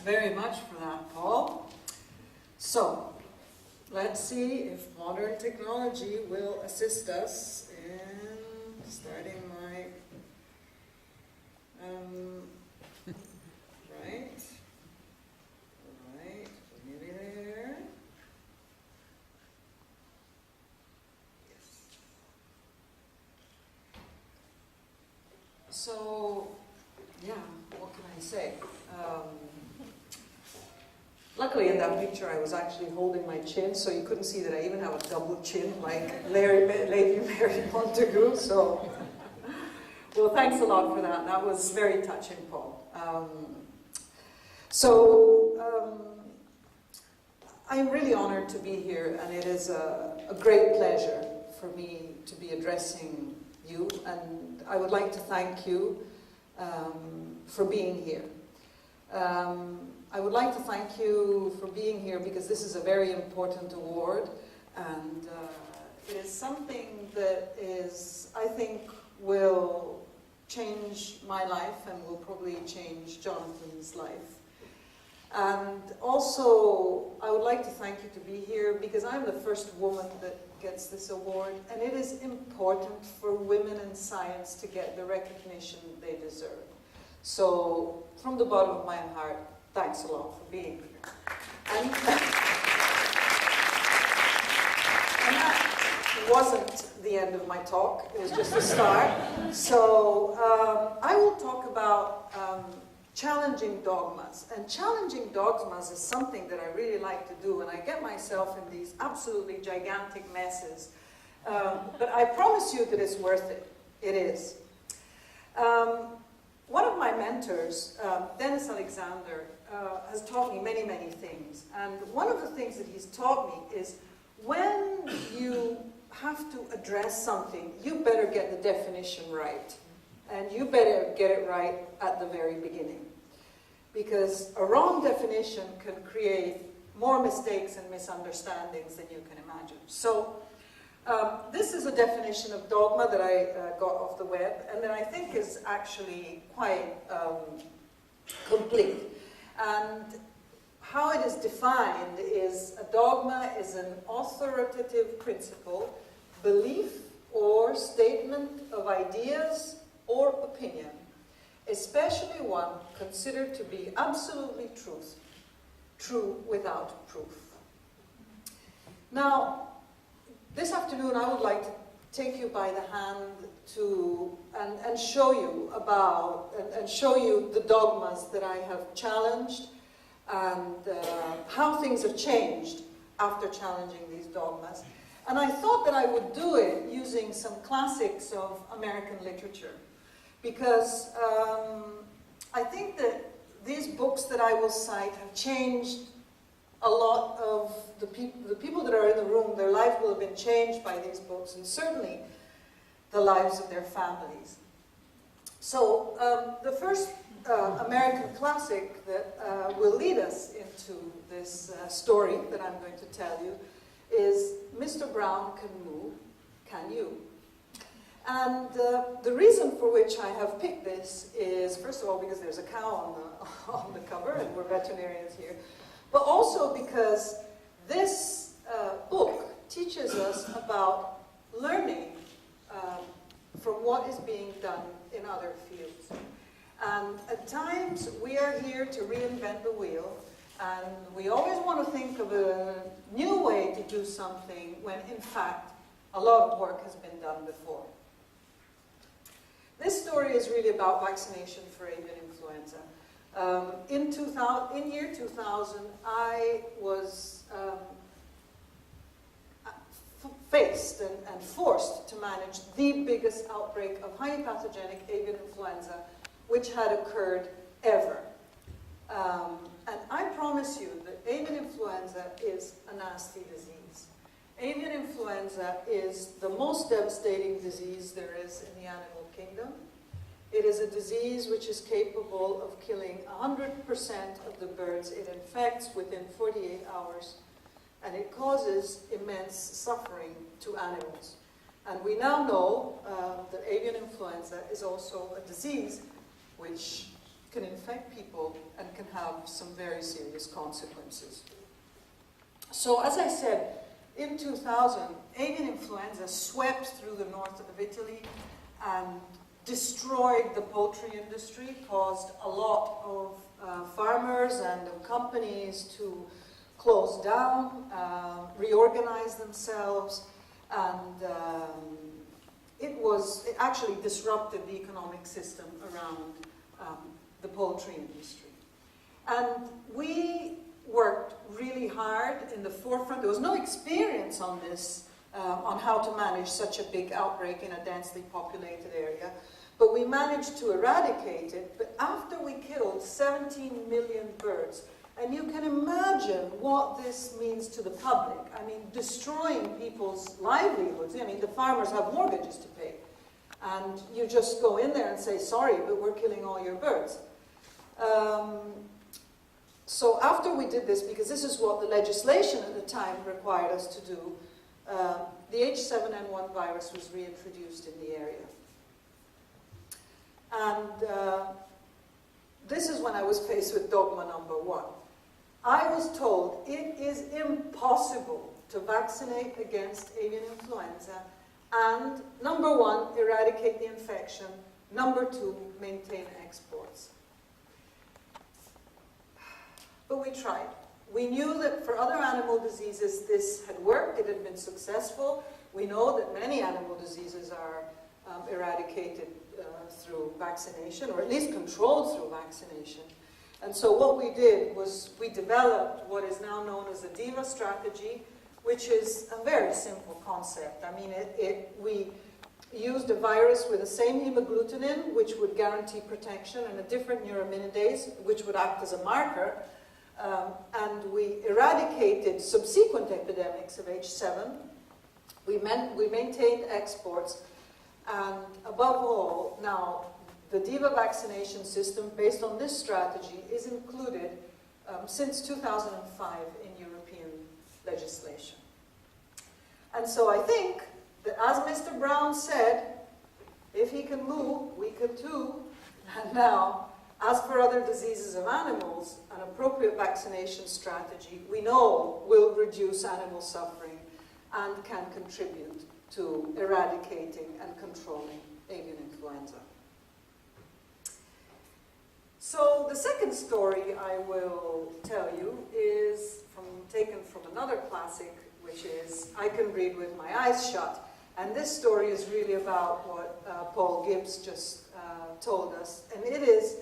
very much for that, Paul. So, let's see if modern technology will assist us in starting my, right, nearly there. Yes. So, yeah, what can I say? Luckily in that picture I was actually holding my chin, so you couldn't see that I even have a double chin like Lady Mary Montagu, so well, thanks a lot for that. That was very touching, Paul. I'm really honored to be here, and it is a great pleasure for me to be addressing you, and I would like to thank you for being here. I would like to thank you for being here because this is a very important award, and it is something that is, I think, will change my life and will probably change Jonathan's life. And also, I would like to thank you to be here because I'm the first woman that gets this award, and it is important for women in science to get the recognition they deserve. So, from the bottom of my heart, thanks a lot for being here. And that wasn't the end of my talk, it was just the start. So, I will talk about challenging dogmas. And challenging dogmas is something that I really like to do, and I get myself in these absolutely gigantic messes. But I promise you that it's worth it. It is. One of my mentors, Dennis Alexander, has taught me many, many things. And one of the things that he's taught me is when you have to address something, you better get the definition right. And you better get it right at the very beginning. Because a wrong definition can create more mistakes and misunderstandings than you can imagine. So, this is a definition of dogma that I got off the web, and that I think is actually quite complete. And how it is defined is a dogma is an authoritative principle, belief or statement of ideas or opinion, especially one considered to be absolutely true without proof. Now, this afternoon I would like to take you by the hand to and show you about and show you the dogmas that I have challenged and how things have changed after challenging these dogmas. And I thought that I would do it using some classics of American literature, because I think that these books that I will cite have changed a lot of the people that are in the room. Their life will have been changed by these books, and certainly the lives of their families. So the first American classic that will lead us into this story that I'm going to tell you is Mr. Brown Can Move, Can You? And the reason for which I have picked this is, first of all, because there's a cow on the cover, and we're veterinarians here, but also because this book teaches us about learning from what is being done in other fields. And at times, we are here to reinvent the wheel, and we always want to think of a new way to do something when, in fact, a lot of work has been done before. This story is really about vaccination for avian influenza. In year 2000, I was faced and forced to manage the biggest outbreak of highly pathogenic avian influenza which had occurred ever. And I promise you that avian influenza is a nasty disease. Avian influenza is the most devastating disease there is in the animal kingdom. It is a disease which is capable of killing 100% of the birds it infects within 48 hours, and it causes immense suffering to animals. And we now know that avian influenza is also a disease which can infect people and can have some very serious consequences. So as I said, in 2000, avian influenza swept through the north of Italy and destroyed the poultry industry, caused a lot of farmers and of companies to close down, reorganize themselves, and it actually disrupted the economic system around the poultry industry. And we worked really hard in the forefront. There was no experience on this, on how to manage such a big outbreak in a densely populated area. But we managed to eradicate it. But after we killed 17 million birds, and you can imagine what this means to the public. I mean, destroying people's livelihoods. I mean, the farmers have mortgages to pay. And you just go in there and say, sorry, but we're killing all your birds. So after we did this, because this is what the legislation at the time required us to do, the H7N1 virus was reintroduced in the area. And this is when I was faced with dogma number one. I was told it is impossible to vaccinate against avian influenza and, number one, eradicate the infection, number two, maintain exports. But we tried. We knew that for other animal diseases this had worked, it had been successful. We know that many animal diseases are eradicated through vaccination, or at least controlled through vaccination. And so what we did was we developed what is now known as the DIVA strategy, which is a very simple concept. I mean, we used a virus with the same hemagglutinin, which would guarantee protection, and a different neuraminidase, which would act as a marker. And we eradicated subsequent epidemics of H7. We maintained exports, and above all, now the DIVA vaccination system, based on this strategy, is included since 2005 in European legislation. And so I think that, as Mr. Brown said, if he can move, we can too. And now, as for other diseases of animals, an appropriate vaccination strategy, we know, will reduce animal suffering and can contribute to eradicating and controlling avian influenza. So the second story I will tell you is taken from another classic, which is I Can Breathe With My Eyes Shut. And this story is really about what Paul Gibbs just told us. And it is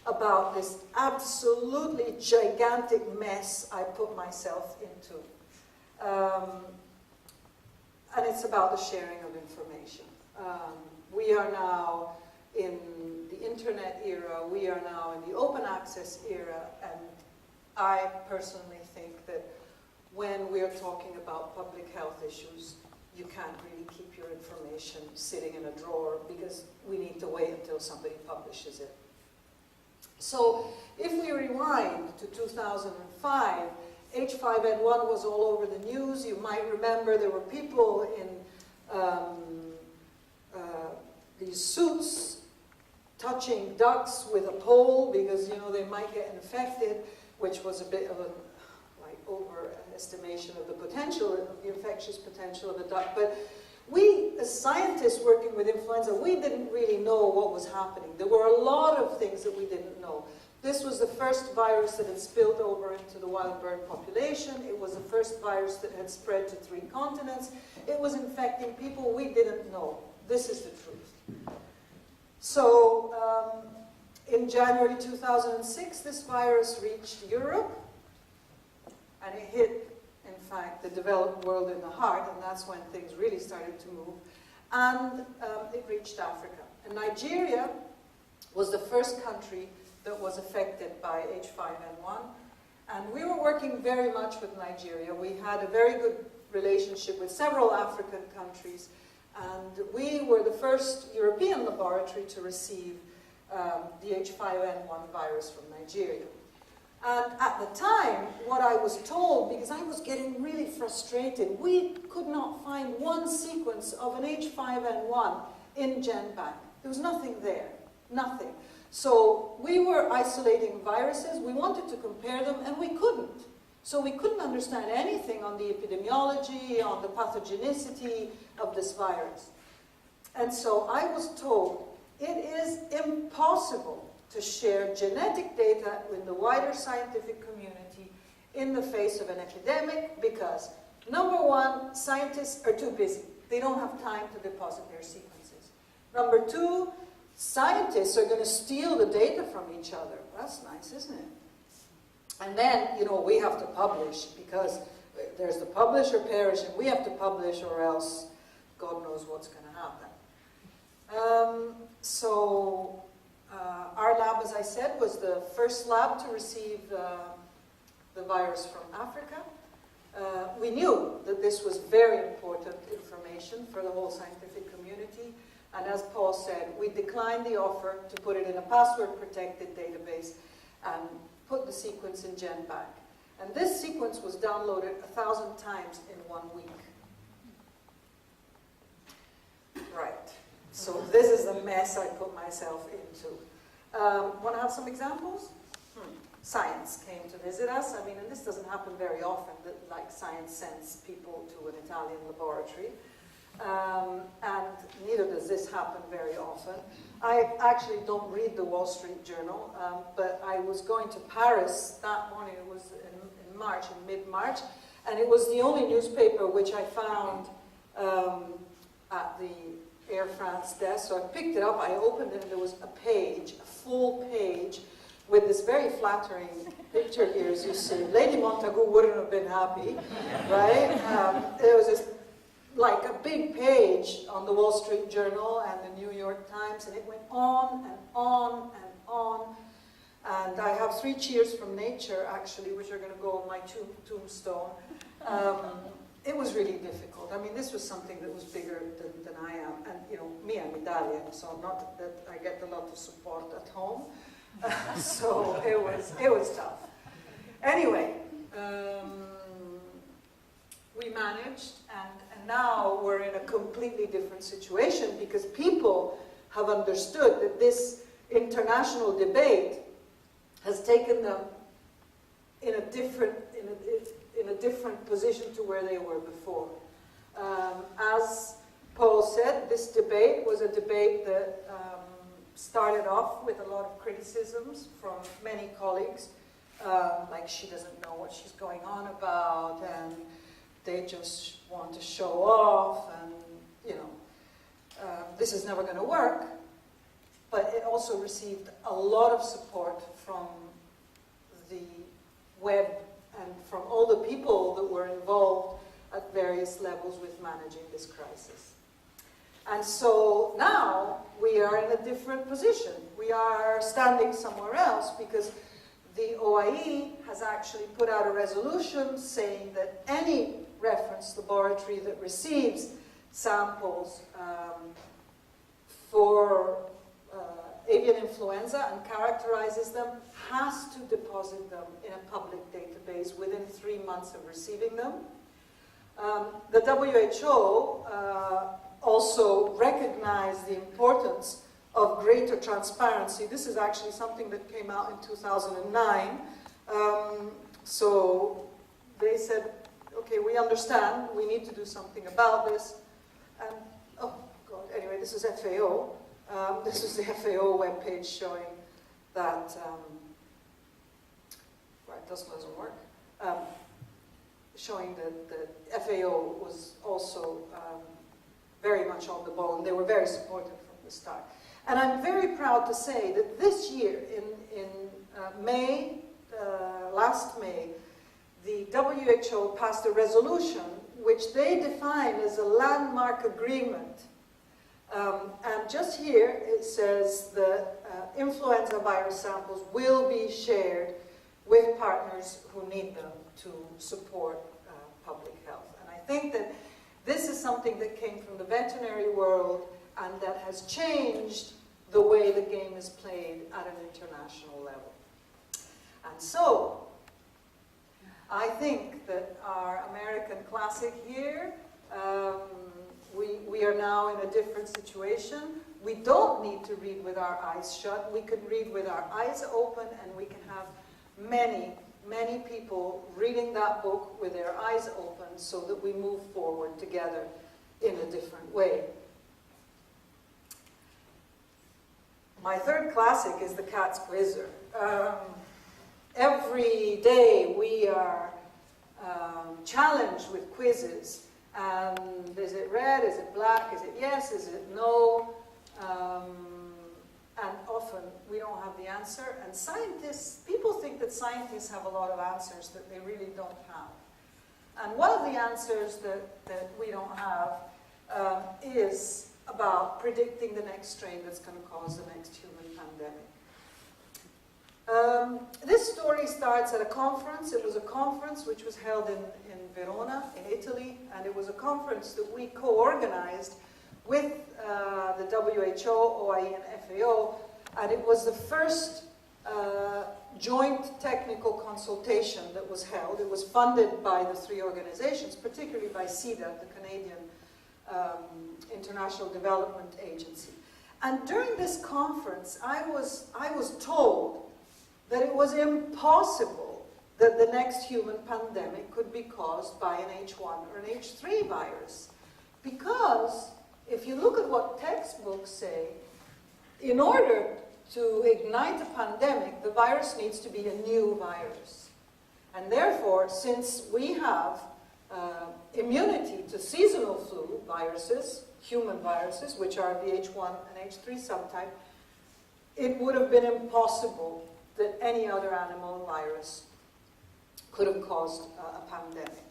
about this absolutely gigantic mess I put myself into. And it's about the sharing of information. We are now in the internet era, we are now in the open access era, and I personally think that when we're talking about public health issues, you can't really keep your information sitting in a drawer because we need to wait until somebody publishes it. So if we rewind to 2005, H5N1 was all over the news. You might remember there were people in these suits touching ducks with a pole because, you know, they might get infected, which was a bit of a overestimation of the potential, of the infectious potential of a duck. But we, as scientists working with influenza, we didn't really know what was happening. There were a lot of things that we didn't know. This was the first virus that had spilled over into the wild bird population. It was the first virus that had spread to 3 continents. It was infecting people we didn't know. This is the truth. So in January 2006, this virus reached Europe, and it hit, in fact, the developed world in the heart, and that's when things really started to move. And it reached Africa. And Nigeria was the first country that was affected by H5N1. And we were working very much with Nigeria. We had a very good relationship with several African countries. And we were the first European laboratory to receive the H5N1 virus from Nigeria. And at the time, what I was told, because I was getting really frustrated, we could not find one sequence of an H5N1 in GenBank. There was nothing there. Nothing. So we were isolating viruses, we wanted to compare them, and we couldn't. So we couldn't understand anything on the epidemiology, on the pathogenicity of this virus. And so I was told, it is impossible to share genetic data with the wider scientific community in the face of an epidemic because, number one, scientists are too busy. They don't have time to deposit their sequences. Number two, scientists are going to steal the data from each other. That's nice, isn't it? And then, you know, we have to publish because there's the publish or perish, and we have to publish or else God knows what's going to happen. Our lab, as I said, was the first lab to receive the virus from Africa. We knew that this was very important information for the whole scientific community. And as Paul said, we declined the offer to put it in a password-protected database and put the sequence in GenBank. And this sequence was downloaded 1,000 times in 1 week. Right. So this is the mess I put myself into. Want to have some examples? Science came to visit us. I mean, and this doesn't happen very often, that like science sends people to an Italian laboratory. And neither does this happen very often. I actually don't read the Wall Street Journal, but I was going to Paris that morning. It was in March, in mid-March, and it was the only newspaper which I found at the Air France desk. So I picked it up, I opened it, and there was a page, a full page, with this very flattering picture here, as you see. Lady Montagu wouldn't have been happy, right? There was this, like a big page on the Wall Street Journal and the New York Times, and it went on and on and on. And I have 3 cheers from nature, actually, which are going to go on my tombstone. It was really difficult. I mean, this was something that was bigger than I am. And, you know, me, I'm Italian, so not that I get a lot of support at home. So it was tough. Anyway, we managed, and now we're in a completely different situation because people have understood that this international debate has taken them in a different position to where they were before. As Paul said, this debate was a debate that started off with a lot of criticisms from many colleagues, like she doesn't know what she's going on about, and they just want to show off, and, you know, this is never going to work. But it also received a lot of support from the web and from all the people that were involved at various levels with managing this crisis. And so now we are in a different position. We are standing somewhere else because the OIE has actually put out a resolution saying that any reference laboratory that receives samples for avian influenza and characterizes them has to deposit them in a public database within 3 months of receiving them. The WHO also recognized the importance of greater transparency. This is actually something that came out in 2009. So they said, okay, we understand, we need to do something about this. And, oh God, anyway, this is FAO. This is the FAO webpage showing that, right, this doesn't work, showing that the FAO was also very much on the ball, and they were very supportive from the start. And I'm very proud to say that this year, in May, last May, the WHO passed a resolution which they define as a landmark agreement. And just here it says that influenza virus samples will be shared with partners who need them to support public health. And I think that this is something that came from the veterinary world and that has changed the way the game is played at an international level. And so, I think that our American classic here, We are now in a different situation. We don't need to read with our eyes shut. We can read with our eyes open, and we can have many, many people reading that book with their eyes open so that we move forward together in a different way. My third classic is The Cat's Quizzer. Every day we are challenged with quizzes. And is it red? Is it black? Is it yes? Is it no? And often we don't have the answer. And scientists, people think that scientists have a lot of answers that they really don't have. And one of the answers that we don't have is about predicting the next strain that's going to cause the next human pandemic. This story starts at a conference. It was a conference which was held in Verona, in Italy, and it was a conference that we co-organized with the WHO, OIE, and FAO, and it was the first joint technical consultation that was held. It was funded by the three organizations, particularly by CIDA, the Canadian International Development Agency. And during this conference, I was told that it was impossible that the next human pandemic could be caused by an H1 or an H3 virus. Because if you look at what textbooks say, in order to ignite a pandemic, the virus needs to be a new virus. And therefore, since we have immunity to seasonal flu viruses, human viruses, which are the H1 and H3 subtype, it would have been impossible that any other animal virus could have caused a pandemic.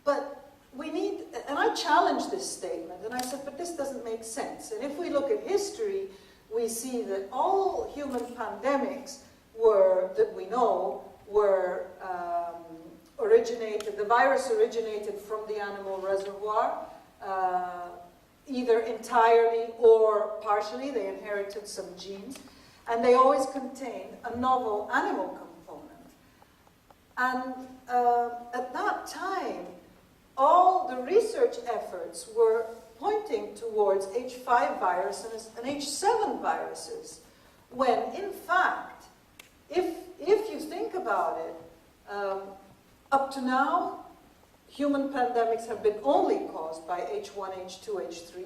But we need, and I challenged this statement, and I said, but this doesn't make sense. And if we look at history, we see that all human pandemics that we know were originated, the virus originated from the animal reservoir, either entirely or partially. They inherited some genes. And they always contained a novel animal component. And at that time, all the research efforts were pointing towards H5 viruses and H7 viruses, when in fact, if you think about it, up to now, human pandemics have been only caused by H1, H2, H3.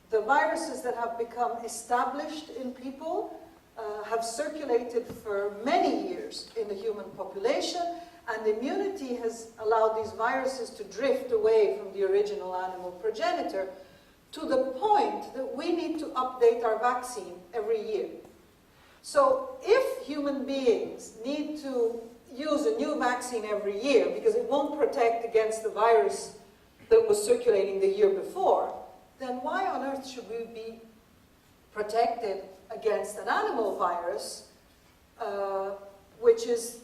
The viruses that have become established in people have circulated for many years in the human population, and immunity has allowed these viruses to drift away from the original animal progenitor to the point that we need to update our vaccine every year. So if human beings need to use a new vaccine every year because it won't protect against the virus that was circulating the year before, then why on earth should we be protected against an animal virus, which is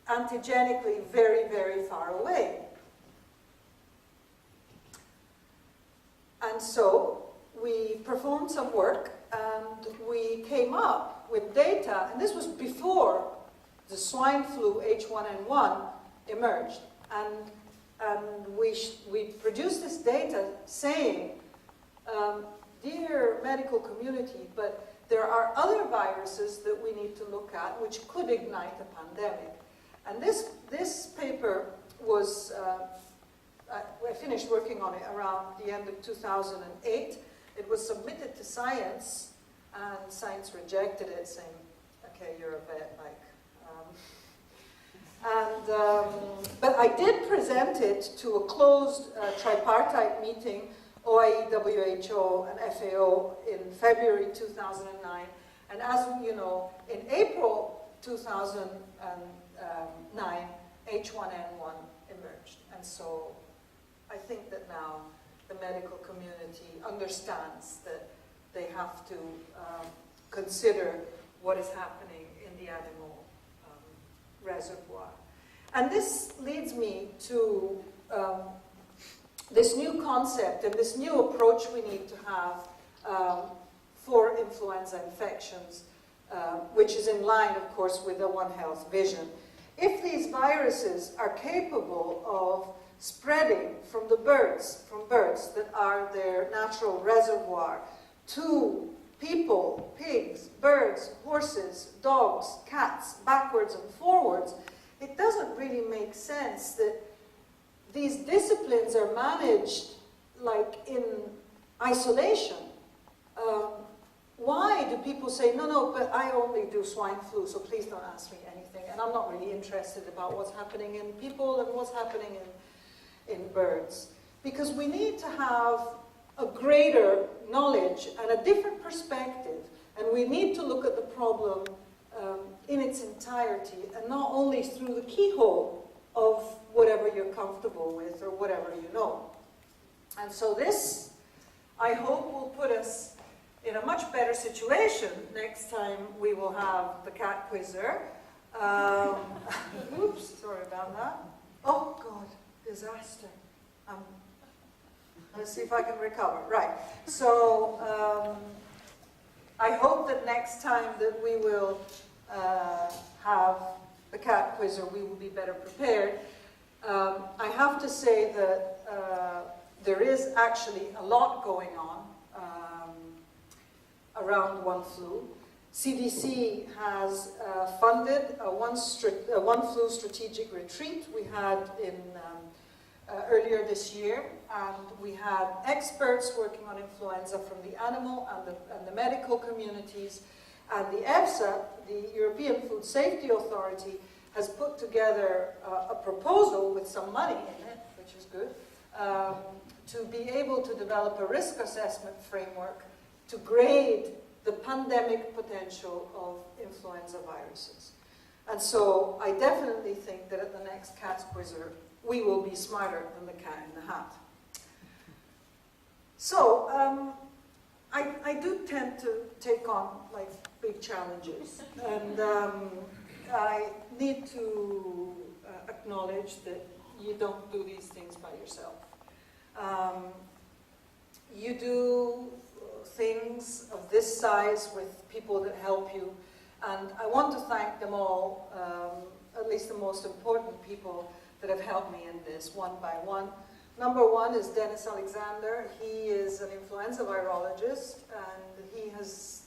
antigenically very, very far away? And so we performed some work, and we came up with data, and this was before the swine flu H1N1 emerged. And we produced this data saying, dear medical community, but there are other viruses that we need to look at which could ignite a pandemic. And this paper was, I finished working on it around the end of 2008. It was submitted to Science, and Science rejected it, saying, okay, you're a vet, like. But I did present it to a closed tripartite meeting, OIE, WHO, and FAO, in February 2009. And as you know, in April 2009, H1N1 emerged. And so I think that now the medical community understands that they have to consider what is happening in the animal reservoir. And this leads me to this new concept and this new approach we need to have for influenza infections, which is in line, of course, with the One Health vision. If these viruses are capable of spreading from birds that are their natural reservoir, to people, pigs, birds, horses, dogs, cats, backwards and forwards, it doesn't really make sense that these disciplines are managed like in isolation. Why do people say, no, but I only do swine flu, so please don't ask me anything, and I'm not really interested about what's happening in people and what's happening in birds? Because we need to have a greater knowledge and a different perspective, and we need to look at the problem in its entirety, and not only through the keyhole of whatever you're comfortable with or whatever you know. And so this, I hope, will put us in a much better situation next time we will have the cat quizzer. Oops, sorry about that. Oh God, disaster. Let's see if I can recover. Right, so I hope that next time that we will have the cat quizzer, we will be better prepared. I have to say that there is actually a lot going on around One Flu. CDC has funded a One Flu strategic retreat we had in earlier this year, and we had experts working on influenza from the animal and the medical communities, and the EFSA, the European Food Safety Authority, has put together a proposal with some money in it, which is good, to be able to develop a risk assessment framework to grade the pandemic potential of influenza viruses. And so I definitely think that at the next Cat Quizzer, we will be smarter than the cat in the hat. So, I do tend to take on like big challenges, and I need to acknowledge that you don't do these things by yourself. You do things of this size with people that help you, and I want to thank them all, at least the most important people that have helped me in this, one by one. Number one is Dennis Alexander. He is an influenza virologist, and he has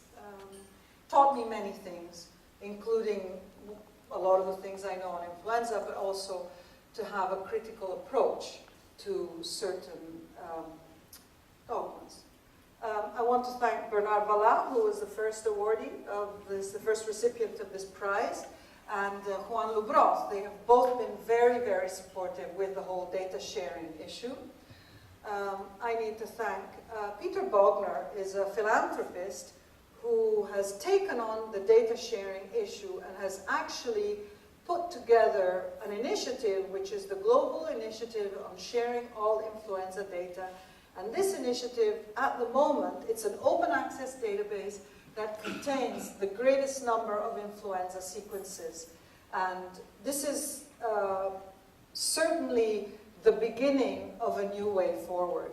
taught me many things, including a lot of the things I know on influenza, but also to have a critical approach to certain dogmas. I want to thank Bernard Vallat, who was the first awardee of this, the first recipient of this prize, and Juan Lubroth. They have both been very, very supportive with the whole data sharing issue. I need to thank Peter Bogner, is a philanthropist who has taken on the data sharing issue and has actually put together an initiative, which is the Global Initiative on Sharing All Influenza Data. And this initiative, at the moment, it's an open access database that contains the greatest number of influenza sequences. And this is certainly the beginning of a new way forward.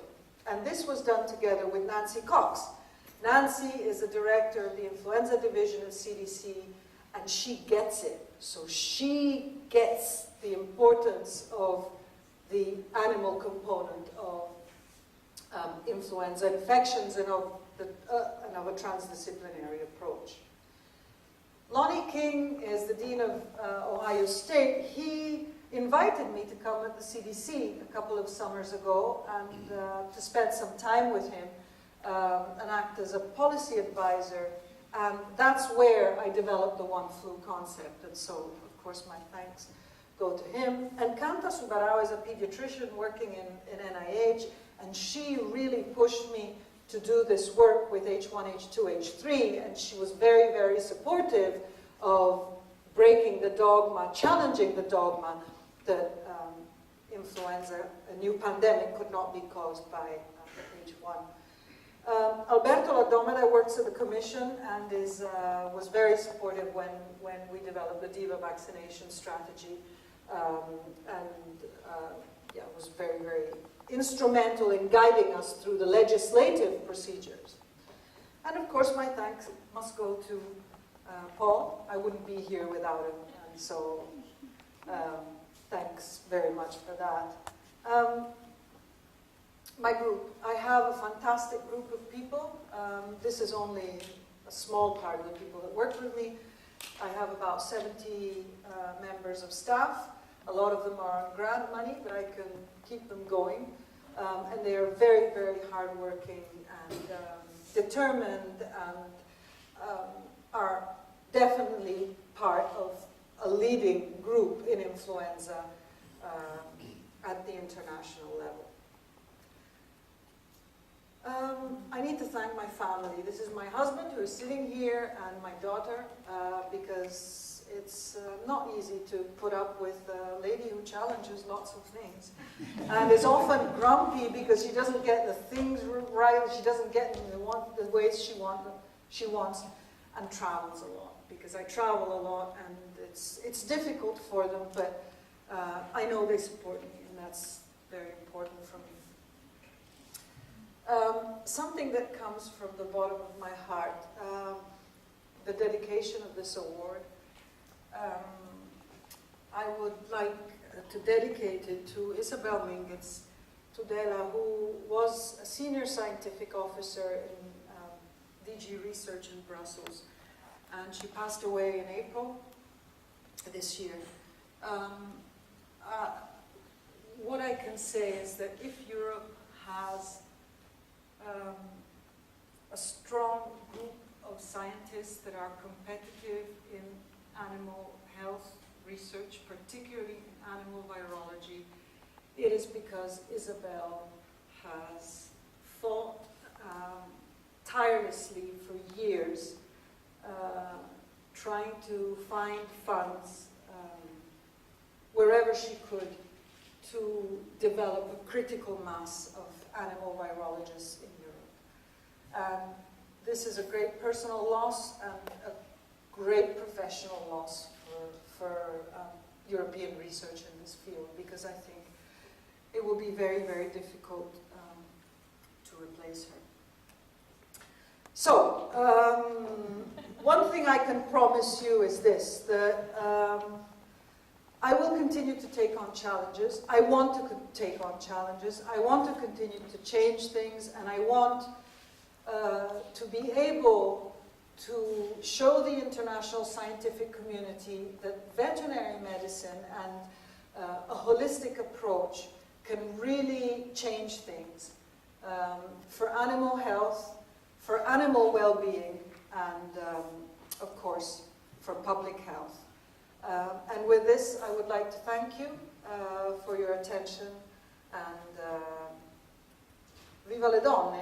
And this was done together with Nancy Cox. Nancy is the director of the influenza division of CDC, and she gets it. So she gets the importance of the animal component of influenza infections and of a transdisciplinary approach. Lonnie King is the Dean of Ohio State. He invited me to come at the CDC a couple of summers ago and to spend some time with him and act as a policy advisor. And that's where I developed the One Flu concept. And so, of course, my thanks go to him. And Kanta Subarao is a pediatrician working in NIH, and she really pushed me to do this work with H1, H2, H3, and she was very, very supportive of breaking the dogma, challenging the dogma that influenza, a new pandemic, could not be caused by H1. Alberto Ladomeda works at the Commission and was very supportive when we developed the DIVA vaccination strategy, yeah, was very, very instrumental in guiding us through the legislative procedures. And of course, my thanks must go to Paul. I wouldn't be here without him, and so thanks very much for that. My group. I have a fantastic group of people. This is only a small part of the people that work with me. I have about 70 members of staff. A lot of them are on grant money, but I can keep them going. And they are very, very hardworking and determined and are definitely part of a leading group in influenza at the international level. I need to thank my family. This is my husband who is sitting here and my daughter because it's not easy to put up with a lady who challenges lots of things and is often grumpy because she doesn't get the things right, she doesn't get the ways she wants, and travels a lot because I travel a lot and it's difficult for them, but I know they support me and that's very important for me. Something that comes from the bottom of my heart, the dedication of this award. I would like to dedicate it to Isabel Minguez Tudela, who was a senior scientific officer in DG Research in Brussels, and she passed away in April this year. What I can say is that if Europe has a strong group of scientists that are competitive in animal health research, particularly in animal virology, it is because Isabel has fought tirelessly for years trying to find funds wherever she could to develop a critical mass of animal virologists in Europe. This is a great personal loss and a great professional loss for European research in this field, because I think it will be very, very difficult to replace her. So, one thing I can promise you is this, that I will continue to take on challenges. I want to take on challenges. I want to continue to change things, and I want to be able to show the international scientific community that veterinary medicine and a holistic approach can really change things for animal health, for animal well-being, and of course, for public health. And with this, I would like to thank you for your attention, and viva le donne!